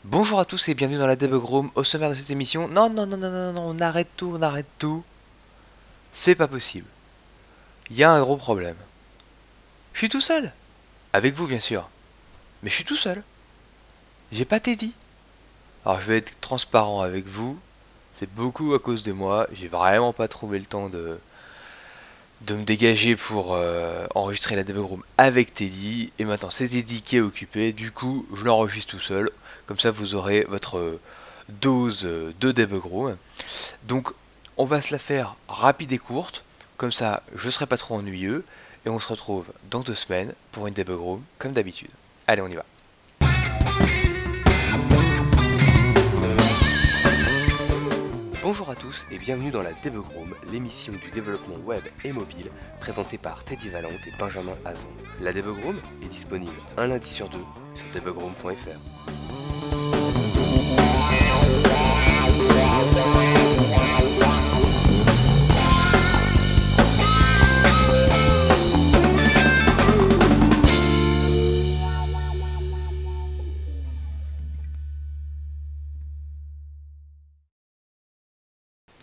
Bonjour à tous et bienvenue dans la Debug Room. Au sommaire de cette émission, non, on arrête tout, on arrête tout. C'est pas possible. Il y a un gros problème. Je suis tout seul. Avec vous, bien sûr. Mais je suis tout seul. J'ai pas Teddy. Alors, je vais être transparent avec vous. C'est beaucoup à cause de moi. J'ai vraiment pas trouvé le temps de me dégager pour enregistrer la Debug Room avec Teddy. Et maintenant, c'est Teddy qui est occupé. Du coup, je l'enregistre tout seul. Comme ça, vous aurez votre dose de Debug Room. Donc on va se la faire rapide et courte, comme ça je serai pas trop ennuyeux, et on se retrouve dans 2 semaines pour une debug room comme d'habitude. Allez, on y va. Bonjour à tous et bienvenue dans la Debug Room, l'émission du développement web et mobile présentée par Teddy Valente et Benjamin Hazan. La Debug Room est disponible un lundi sur deux sur debugroom.fr.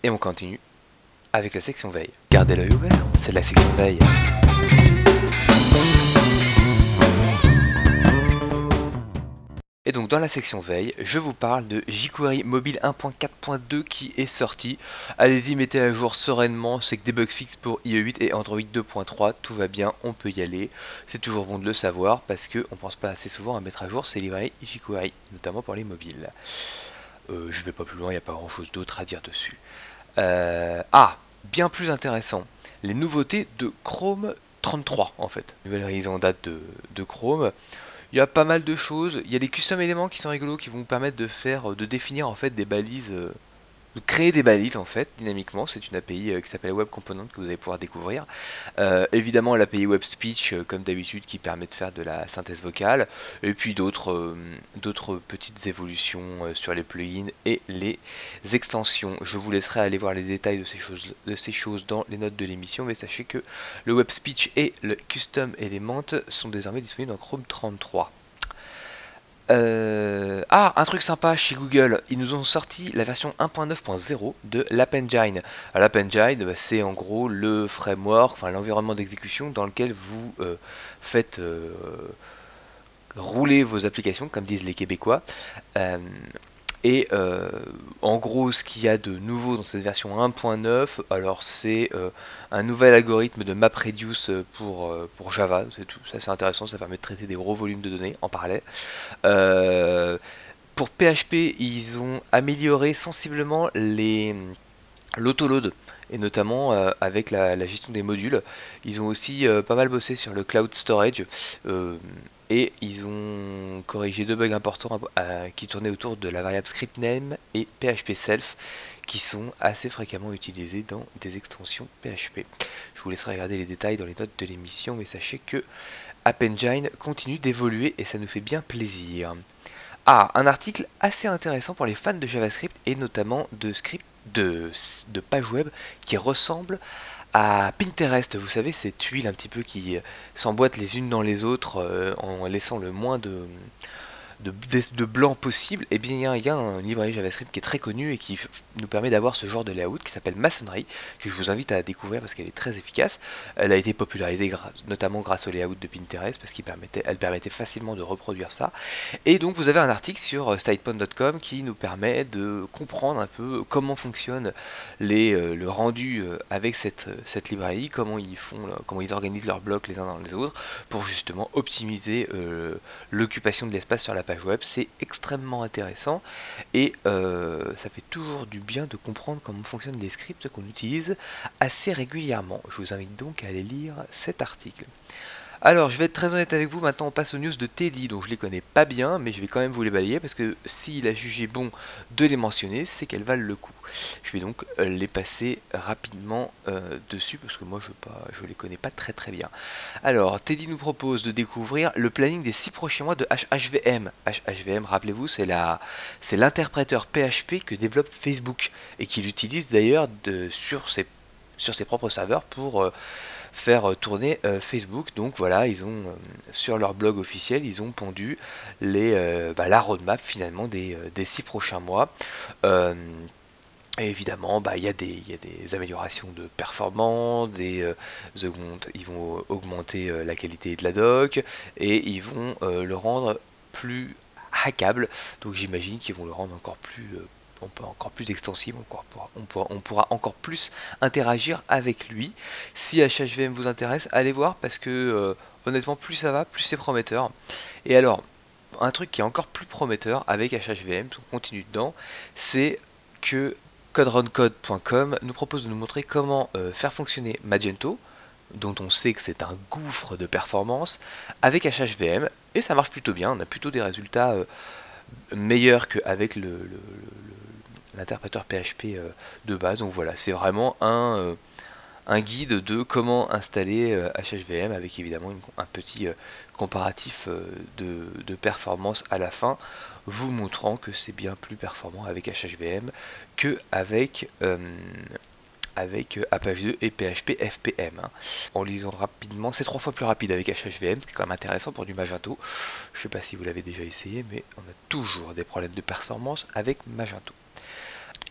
Et on continue avec la section veille. Gardez l'œil ouvert, c'est la section veille. Et donc dans la section veille, je vous parle de jQuery Mobile 1.4.2 qui est sorti. Allez-y, mettez à jour sereinement, c'est que des bugs fixes pour IE 8 et Android 2.3, tout va bien, on peut y aller. C'est toujours bon de le savoir parce qu'on pense pas assez souvent à mettre à jour ces librairies jQuery, notamment pour les mobiles. Je vais pas plus loin, il n'y a pas grand chose d'autre à dire dessus. Bien plus intéressant, les nouveautés de Chrome 33 en fait. Nouvelle release en date de Chrome. Il y a pas mal de choses. Il y a des custom éléments qui sont rigolos qui vont vous permettre de définir en fait des balises, de créer des balises en fait dynamiquement. C'est une API qui s'appelle Web Component que vous allez pouvoir découvrir. Évidemment l'API Web Speech comme d'habitude qui permet de faire de la synthèse vocale. Et puis d'autres petites évolutions sur les plugins et les extensions. Je vous laisserai aller voir les détails de ces choses dans les notes de l'émission. Mais sachez que le Web Speech et le Custom Element sont désormais disponibles dans Chrome 33. Un truc sympa chez Google, ils nous ont sorti la version 1.9.0 de l'App Engine. L'App Engine, c'est en gros le framework, enfin l'environnement d'exécution dans lequel vous faites rouler vos applications, comme disent les Québécois. Euh, En gros, ce qu'il y a de nouveau dans cette version 1.9, alors c'est un nouvel algorithme de MapReduce pour Java, c'est tout. Ça c'est intéressant, ça permet de traiter des gros volumes de données en parallèle. Euh, pour PHP, ils ont amélioré sensiblement l'autoload et notamment avec la gestion des modules. Ils ont aussi pas mal bossé sur le cloud storage et ils ont corrigé deux bugs importants qui tournaient autour de la variable script name et PHP self qui sont assez fréquemment utilisés dans des extensions PHP. Je vous laisserai regarder les détails dans les notes de l'émission, mais sachez que App Engine continue d'évoluer et ça nous fait bien plaisir. Un article assez intéressant pour les fans de JavaScript et notamment de script de pages web qui ressemblent à Pinterest. Vous savez, ces tuiles un petit peu qui s'emboîtent les unes dans les autres en laissant le moins de blanc possible. Et bien il y a un librairie JavaScript qui est très connu et qui nous permet d'avoir ce genre de layout qui s'appelle Masonry, que je vous invite à découvrir parce qu'elle est très efficace. Elle a été popularisée notamment grâce au layout de Pinterest parce qu'elle permettait facilement de reproduire ça. Et donc vous avez un article sur sitepond.com qui nous permet de comprendre un peu comment fonctionne le rendu avec cette librairie, comment ils organisent leurs blocs les uns dans les autres pour justement optimiser l'occupation de l'espace sur la page web. C'est extrêmement intéressant et ça fait toujours du bien de comprendre comment fonctionnent les scripts qu'on utilise assez régulièrement. Je vous invite donc à aller lire cet article. Alors, je vais être très honnête avec vous, maintenant on passe aux news de Teddy, donc je les connais pas bien, mais je vais quand même vous les balayer, parce que s'il a jugé bon de les mentionner, c'est qu'elles valent le coup. Je vais donc les passer rapidement dessus, parce que moi je les connais pas très très bien. Alors, Teddy nous propose de découvrir le planning des 6 prochains mois de HHVM. HHVM, rappelez-vous, c'est l'interpréteur PHP que développe Facebook, et qu'il utilise d'ailleurs sur ses propres serveurs pour faire tourner Facebook. Donc voilà, ils ont sur leur blog officiel, ils ont pondu la roadmap finalement des 6 prochains mois. Euh, et évidemment, il y a des améliorations de performance, ils vont augmenter la qualité de la doc et ils vont le rendre plus hackable. Donc j'imagine qu'ils vont le rendre encore plus, encore plus extensible, on pourra encore plus interagir avec lui. Si HHVM vous intéresse, allez voir parce que honnêtement, plus ça va, plus c'est prometteur. Et alors, un truc qui est encore plus prometteur avec HHVM, on continue dedans, c'est que coderuncode.com nous propose de nous montrer comment faire fonctionner Magento, dont on sait que c'est un gouffre de performance, avec HHVM, et ça marche plutôt bien, on a plutôt des résultats meilleurs qu'avec l'interpréteur PHP de base. Donc voilà, c'est vraiment un guide de comment installer HHVM avec évidemment un petit comparatif de performance à la fin, vous montrant que c'est bien plus performant avec HHVM que avec Apache2 et PHP FPM. En lisant rapidement, c'est 3 fois plus rapide avec HHVM, ce qui est quand même intéressant pour du Magento. Je ne sais pas si vous l'avez déjà essayé, mais on a toujours des problèmes de performance avec Magento.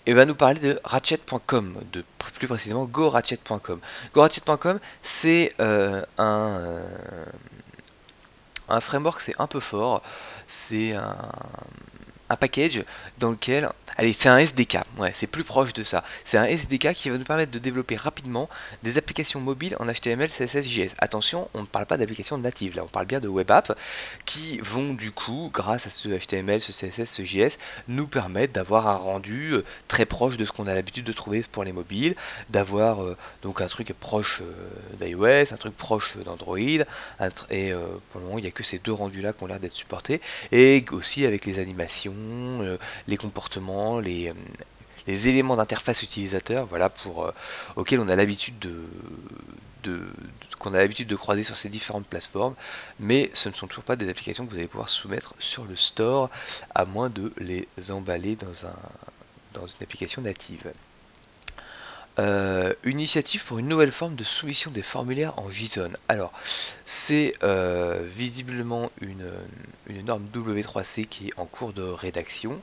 Et va nous parler de Ratchet.com, de plus précisément GoRatchet.com. GoRatchet.com, c'est un framework, c'est un peu fort, c'est un package dans lequel, allez, c'est un SDK, ouais, c'est plus proche de ça. C'est un SDK qui va nous permettre de développer rapidement des applications mobiles en HTML, CSS, JS. Attention, on ne parle pas d'applications natives, là, on parle bien de web apps qui vont du coup, grâce à ce HTML, ce CSS, ce JS, nous permettre d'avoir un rendu très proche de ce qu'on a l'habitude de trouver pour les mobiles, d'avoir donc un truc proche d'iOS, un truc proche d'Android, et pour le moment, il n'y a que ces deux rendus-là qui ont l'air d'être supportés, et aussi avec les animations, les comportements, les éléments d'interface utilisateur, voilà, auxquels on a l'habitude qu'on a l'habitude de croiser sur ces différentes plateformes, mais ce ne sont toujours pas des applications que vous allez pouvoir soumettre sur le store, à moins de les emballer dans une application native. Une initiative pour une nouvelle forme de soumission des formulaires en JSON. Alors, c'est visiblement une norme W3C qui est en cours de rédaction,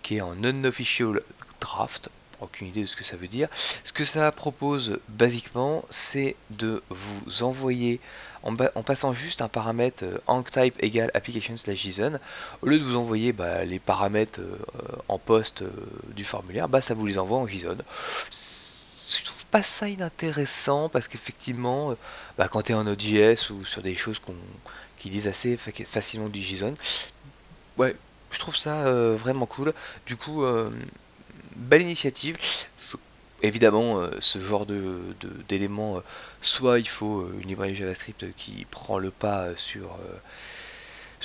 qui est en unofficial draft. Aucune idée de ce que ça veut dire. Ce que ça propose basiquement, c'est de vous envoyer, en passant juste un paramètre anktype égale application/json, au lieu de vous envoyer les paramètres en poste du formulaire, ça vous les envoie en JSON. Je trouve pas ça inintéressant parce qu'effectivement, quand tu es en Node.js ou sur des choses qui disent assez facilement du JSON, ouais, je trouve ça vraiment cool. Du coup, belle initiative. Évidemment, ce genre d'éléments, soit il faut une librairie JavaScript qui prend le pas sur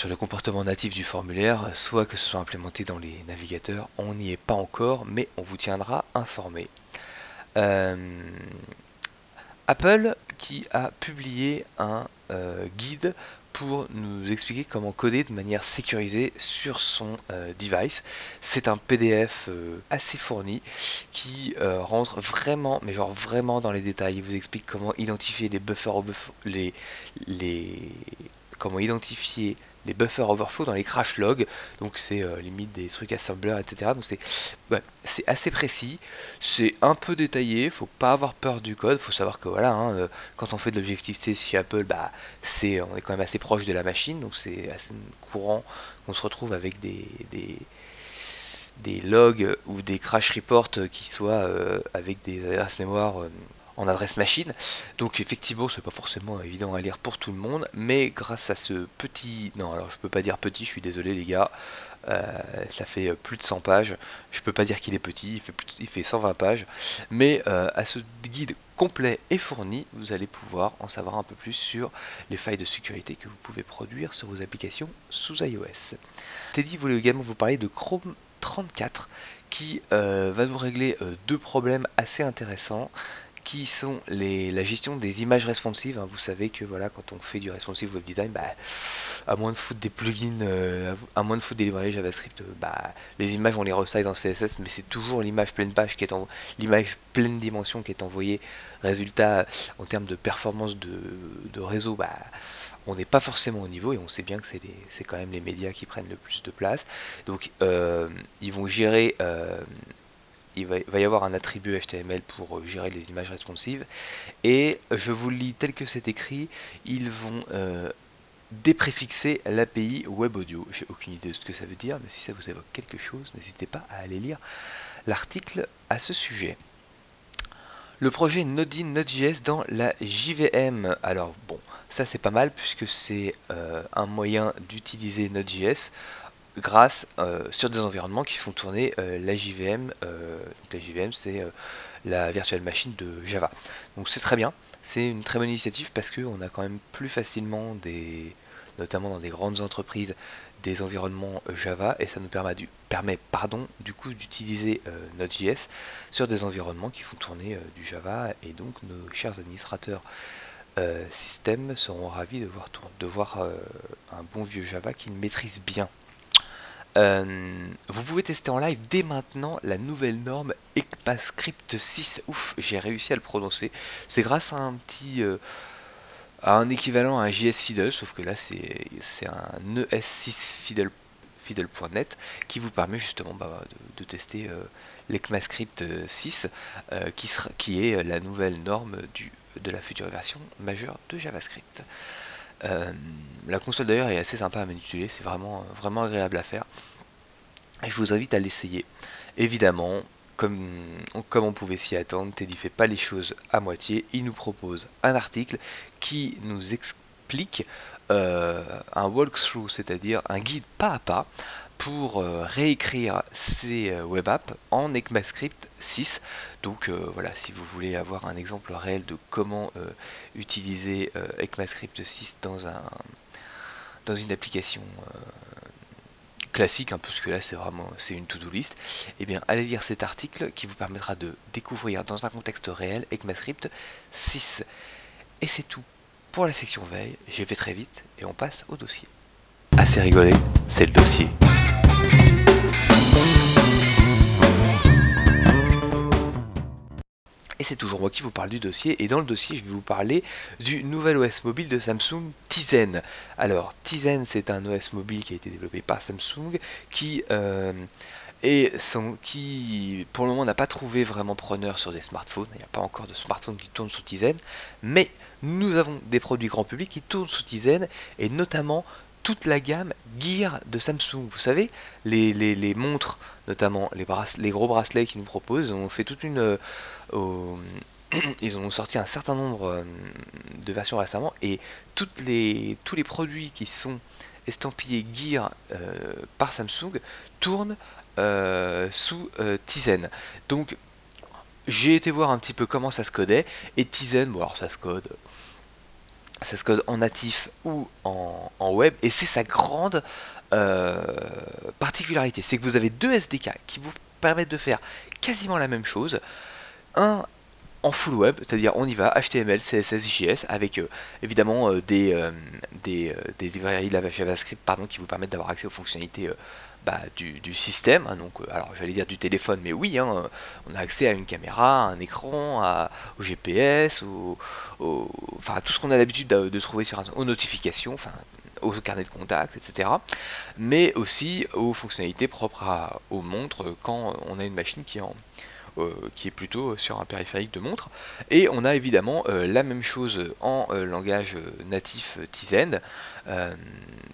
le comportement natif du formulaire, soit que ce soit implémenté dans les navigateurs. On n'y est pas encore, mais on vous tiendra informé. Apple qui a publié un guide pour nous expliquer comment coder de manière sécurisée sur son device. C'est un PDF assez fourni qui rentre vraiment, mais genre vraiment dans les détails. Il vous explique comment identifier les comment identifier les buffers overflow dans les crash logs. Donc c'est limite des trucs assembler, etc. Donc c'est assez précis, c'est un peu détaillé, faut pas avoir peur du code, faut savoir que voilà, quand on fait de l'Objective-C chez Apple, on est quand même assez proche de la machine, donc c'est assez courant qu'on se retrouve avec des logs ou des crash reports qui soient avec des adresses mémoire en adresse machine. Donc effectivement, c'est pas forcément évident à lire pour tout le monde, mais grâce à ce petit... Non, alors je peux pas dire petit, je suis désolé les gars. Ça fait plus de 100 pages. Je peux pas dire qu'il est petit, il fait 120 pages. Mais à ce guide complet et fourni, vous allez pouvoir en savoir un peu plus sur les failles de sécurité que vous pouvez produire sur vos applications sous iOS. Teddy voulait également vous parler de Chrome 34 qui va nous régler deux problèmes assez intéressants qui sont la gestion des images responsives, hein. Vous savez que voilà, quand on fait du responsive web design, à moins de foutre des plugins, à moins de foutre des librairies JavaScript, les images on les resize en CSS, mais c'est toujours l'image pleine page qui est l'image pleine dimension qui est envoyée. Résultat, en termes de performance de réseau, on n'est pas forcément au niveau, et on sait bien que c'est quand même les médias qui prennent le plus de place. Donc ils vont gérer, va y avoir un attribut HTML pour gérer les images responsives, et je vous le lis tel que c'est écrit, ils vont dépréfixer l'API Web Audio. J'ai aucune idée de ce que ça veut dire, mais si ça vous évoque quelque chose, n'hésitez pas à aller lire l'article à ce sujet. Le projet Node-in Node.js dans la JVM. Alors bon, ça c'est pas mal puisque c'est un moyen d'utiliser Node.js grâce sur des environnements qui font tourner la JVM. Donc la JVM c'est la virtual machine de Java. Donc c'est très bien, c'est une très bonne initiative parce qu'on a quand même plus facilement notamment dans des grandes entreprises, des environnements Java, et ça nous permet du coup d'utiliser Node.js sur des environnements qui font tourner du Java, et donc nos chers administrateurs système seront ravis de voir un bon vieux Java qu'ils maîtrisent bien. Vous pouvez tester en live dès maintenant la nouvelle norme ECMAScript 6. Ouf, j'ai réussi à le prononcer. C'est grâce à à un équivalent à un JS Fiddle, sauf que là c'est un ES6 Fiddle.net qui vous permet justement de tester l'ECMAScript 6 qui est la nouvelle norme de la future version majeure de JavaScript. La console d'ailleurs est assez sympa à manipuler, c'est vraiment agréable à faire. Et je vous invite à l'essayer. Évidemment, comme on pouvait s'y attendre, Teddy fait pas les choses à moitié. Il nous propose un article qui nous explique un walkthrough, c'est-à-dire un guide pas à pas pour réécrire ces web apps en ECMAScript 6. Donc voilà, si vous voulez avoir un exemple réel de comment utiliser ECMAScript 6 dans une application classique, hein, parce que là c'est une to-do list, et bien allez lire cet article qui vous permettra de découvrir dans un contexte réel ECMAScript 6. Et c'est tout pour la section veille, j'ai fait très vite et on passe au dossier. Assez rigolé, c'est le dossier. Et c'est toujours moi qui vous parle du dossier, et dans le dossier je vais vous parler du nouvel OS mobile de Samsung, Tizen. Alors Tizen, c'est un OS mobile qui a été développé par Samsung qui pour le moment n'a pas trouvé vraiment preneur sur des smartphones. Il n'y a pas encore de smartphone qui tourne sous Tizen, mais nous avons des produits grand public qui tournent sous Tizen, et notamment toute la gamme Gear de Samsung. Vous savez, les montres, notamment les gros bracelets qu'ils nous proposent, ont fait toute une ils ont sorti un certain nombre de versions récemment, et tous les produits qui sont estampillés Gear par Samsung tournent sous Tizen. Donc j'ai été voir un petit peu comment ça se codait, et Tizen, bon alors ça se code en natif ou en web, et c'est sa grande particularité, c'est que vous avez deux SDK qui vous permettent de faire quasiment la même chose. Un en full web, c'est-à-dire on y va, HTML, CSS, JS, avec évidemment des librairies JavaScript qui vous permettent d'avoir accès aux fonctionnalités du système, hein. Donc alors j'allais dire du téléphone, mais oui, hein, on a accès à une caméra, à un écran, au GPS, enfin à tout ce qu'on a l'habitude de trouver aux notifications, enfin aux carnets de contacts, etc. Mais aussi aux fonctionnalités propres aux montres quand on a une machine qui est plutôt sur un périphérique de montre. Et on a évidemment la même chose en langage natif Tizen,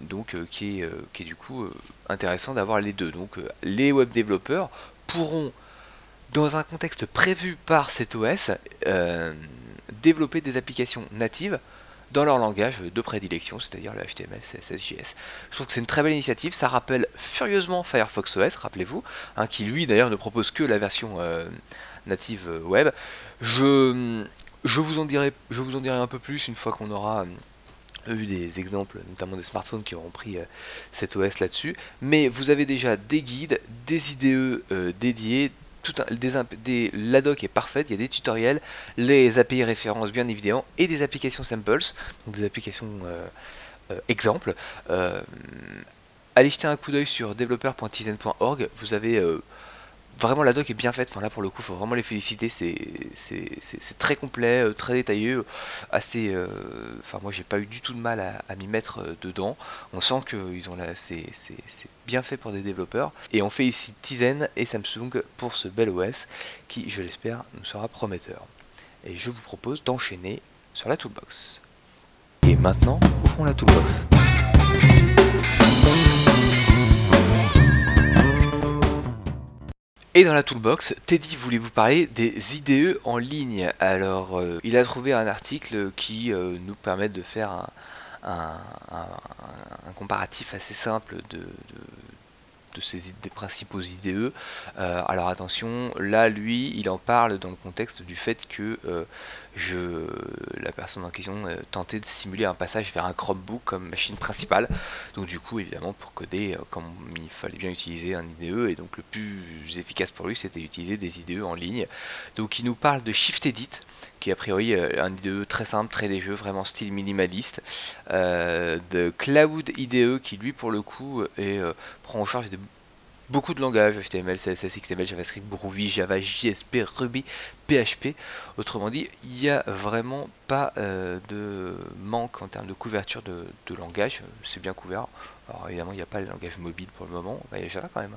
donc qui est du coup intéressant d'avoir les deux. Donc les web développeurs pourront, dans un contexte prévu par cet OS, développer des applications natives dans leur langage de prédilection, c'est-à-dire le HTML, CSS, JS. Je trouve que c'est une très belle initiative, ça rappelle furieusement Firefox OS, rappelez-vous, hein, qui lui d'ailleurs ne propose que la version native web. Je vous en dirai un peu plus une fois qu'on aura eu des exemples, notamment des smartphones qui auront pris cet OS là-dessus, mais vous avez déjà des guides, des IDE dédiés, la doc est parfaite, il y a des tutoriels, les API références bien évidemment, et des applications samples, donc des applications exemples. Allez jeter un coup d'œil sur developer.tizen.org, vous avez vraiment la doc est bien faite, enfin là pour le coup faut vraiment les féliciter, c'est très complet, très détaillé, assez... Enfin moi j'ai pas eu du tout de mal à m'y mettre dedans, on sent que c'est bien fait pour des développeurs, et on félicite Tizen et Samsung pour ce bel OS qui je l'espère nous sera prometteur. Et je vous propose d'enchaîner sur la toolbox. Et maintenant, ouvrons la toolbox. Et dans la toolbox, Teddy voulait vous parler des IDE en ligne. Alors, il a trouvé un article qui nous permet de faire un comparatif assez simple des principaux IDE. Alors attention, là lui, il en parle dans le contexte du fait que la personne en question tentait de simuler un passage vers un Chromebook comme machine principale. Donc du coup, évidemment, pour coder, comme il fallait bien utiliser un IDE, et donc le plus efficace pour lui, c'était d'utiliser des IDE en ligne. Donc il nous parle de Shift Edit, qui est a priori un IDE très simple, très léger, vraiment style minimaliste, de Cloud IDE qui lui pour le coup prend en charge beaucoup de langages, HTML, CSS, XML, JavaScript, Groovy, Java, JSP, Ruby, PHP. Autrement dit, il n'y a vraiment pas de manque en termes de couverture de langage, c'est bien couvert. Alors évidemment, il n'y a pas le langage mobile pour le moment, il y a Java quand même,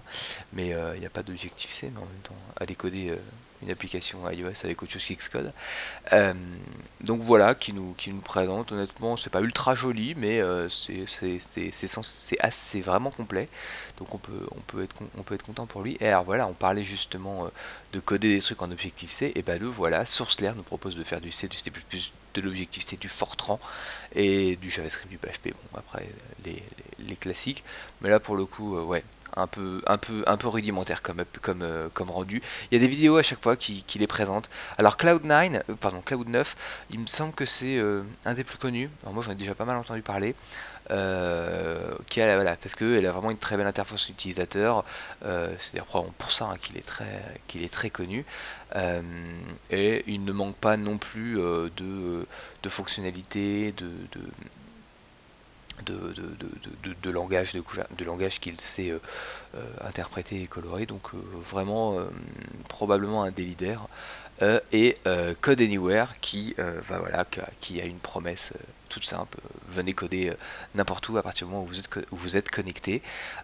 mais il n'y a pas d'Objective-C, mais en même temps, aller coder une application iOS avec autre chose qu'Xcode. Euh, donc voilà, qui nous présente. Honnêtement, c'est pas ultra joli, mais c'est vraiment complet. Donc on peut être content pour lui. Et alors voilà, on parlait justement de coder des trucs en Objective-C. Et ben le voilà, SourceLair nous propose de faire du C, du C++, de l'Objective-C, du Fortran et du JavaScript, du PHP. Bon, après les classiques. Mais là pour le coup, ouais, un peu rudimentaire comme rendu. Il y a des vidéos à chaque fois qui les présentent. Alors Cloud9, il me semble que c'est un des plus connus. Alors moi j'en ai déjà pas mal entendu parler. Voilà, parce qu'elle a vraiment une très belle interface utilisateur. C'est d'ailleurs probablement pour ça hein, qu'il est très connu. Et il ne manque pas non plus de fonctionnalités, de langage qu'il sait interpréter et colorer. Donc vraiment probablement un des leaders. Et Code Anywhere voilà, qui a une promesse toute simple, venez coder n'importe où à partir du moment où vous êtes connecté.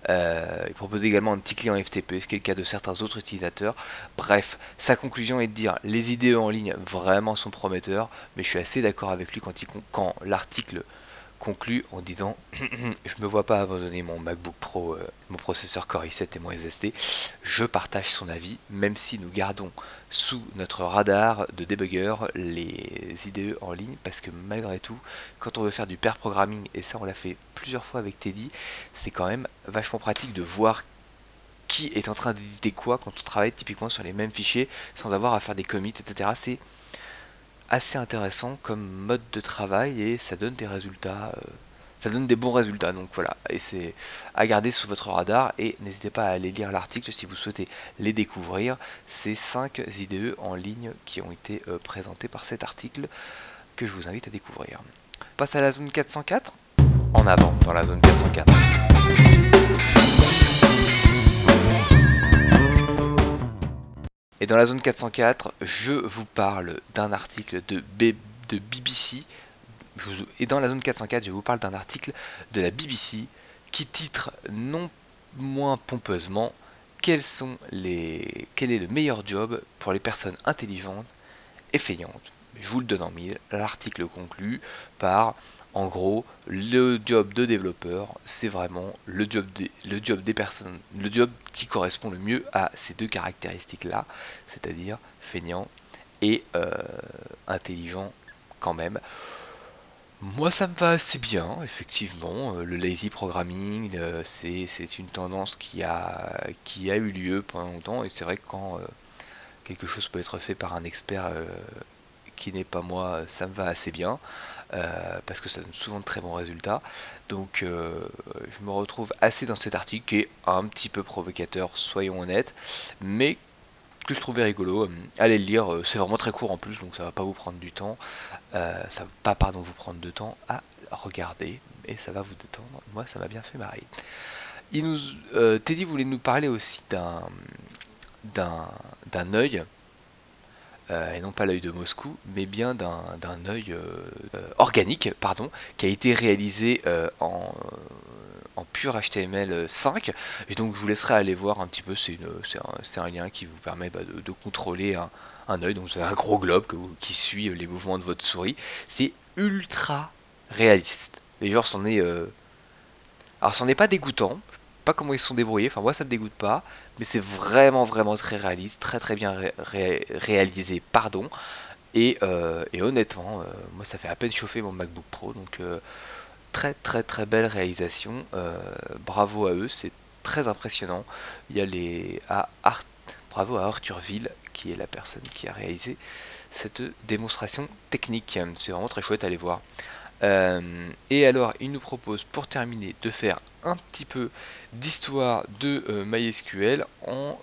Il propose également un petit client FTP, ce qui est le cas de certains autres utilisateurs. Bref, sa conclusion est de dire les IDE en ligne vraiment sont prometteurs, mais je suis assez d'accord avec lui quand l'article conclut en disant je me vois pas abandonner mon MacBook Pro, mon processeur Core i7 et mon SSD. Je partage son avis, même si nous gardons sous notre radar de débugger les IDE en ligne, parce que malgré tout, quand on veut faire du pair programming, et ça on l'a fait plusieurs fois avec Teddy, c'est quand même vachement pratique de voir qui est en train d'éditer quoi quand on travaille typiquement sur les mêmes fichiers sans avoir à faire des commits, etc. C'est assez intéressant comme mode de travail et ça donne des résultats, ça donne des bons résultats. Donc voilà, et c'est à garder sous votre radar et n'hésitez pas à aller lire l'article si vous souhaitez les découvrir. Ces 5 IDE en ligne qui ont été présentés par cet article que je vous invite à découvrir. On passe à la zone 404. En avant dans la zone 404. Et dans la zone 404, je vous parle d'un article de BBC. Et dans la zone 404, je vous parle d'un article de la BBC qui titre non moins pompeusement quel est le meilleur job pour les personnes intelligentes et feignantes. Je vous le donne en mille. L'article conclut par en gros, le job de développeur, c'est vraiment le job des personnes, le job qui correspond le mieux à ces deux caractéristiques-là, c'est-à-dire feignant et intelligent quand même. Moi, ça me va assez bien, effectivement. Le lazy programming, c'est une tendance qui a eu lieu pendant longtemps, et c'est vrai que quand quelque chose peut être fait par un expert qui n'est pas moi, ça me va assez bien, parce que ça donne souvent de très bons résultats. Donc je me retrouve assez dans cet article qui est un petit peu provocateur, soyons honnêtes, mais que je trouvais rigolo. Allez le lire, c'est vraiment très court en plus, donc ça va pas vous prendre du temps. Ça va pas, pardon, vous prendre de temps à regarder, et ça va vous détendre. Moi, ça m'a bien fait marrer. Teddy voulait nous parler aussi d'un d'un œil, et non pas l'œil de Moscou, mais bien d'un œil organique, pardon, qui a été réalisé en pur HTML5. Et donc je vous laisserai aller voir un petit peu, c'est un lien qui vous permet de contrôler un œil. Donc c'est un gros globe qui suit les mouvements de votre souris. C'est ultra réaliste. Et genre alors c'en est pas dégoûtant, je sais pas comment ils se sont débrouillés, enfin moi ça me dégoûte pas, mais c'est vraiment vraiment très réaliste, très très bien réalisé, pardon. Et honnêtement, moi ça fait à peine chauffer mon MacBook Pro, donc très très très belle réalisation, bravo à eux, c'est très impressionnant. Il y a bravo à Arthurville, qui est la personne qui a réalisé cette démonstration technique, c'est vraiment très chouette à aller voir. Et alors, il nous propose pour terminer de faire un petit peu d'histoire de MySQL en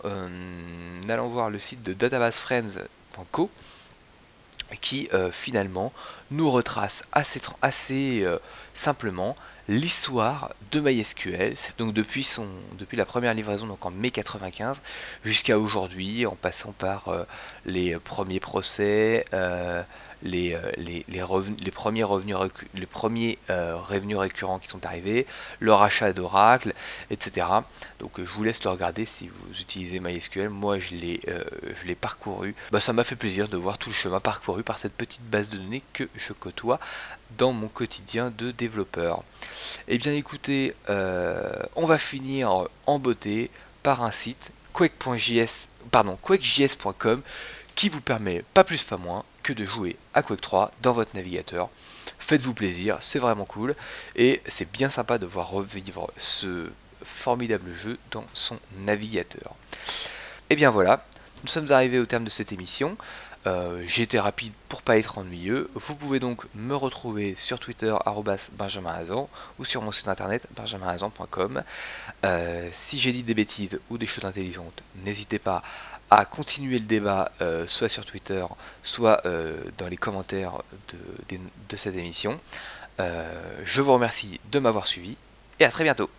allant voir le site de databasefriends.co qui finalement nous retrace assez simplement l'histoire de MySQL. Donc depuis la première livraison, donc en mai 95, jusqu'à aujourd'hui, en passant par les premiers procès, les premiers revenus récurrents qui sont arrivés, le rachat d'Oracle, etc. Donc je vous laisse le regarder si vous utilisez MySQL. Moi je l'ai parcouru. Bah, ça m'a fait plaisir de voir tout le chemin parcouru par cette petite base de données que je côtoie dans mon quotidien de développeur. Et bien écoutez, on va finir en beauté par un site quakejs.com qui vous permet, pas plus pas moins, que de jouer à Quake 3 dans votre navigateur. Faites-vous plaisir, c'est vraiment cool, et c'est bien sympa de voir revivre ce formidable jeu dans son navigateur. Et bien voilà, nous sommes arrivés au terme de cette émission. J'ai été rapide pour pas être ennuyeux. Vous pouvez donc me retrouver sur Twitter @benjaminhazan ou sur mon site internet benjaminhazan.com. Si j'ai dit des bêtises ou des choses intelligentes, n'hésitez pas à continuer le débat, soit sur Twitter, soit dans les commentaires de cette émission. Je vous remercie de m'avoir suivi et à très bientôt.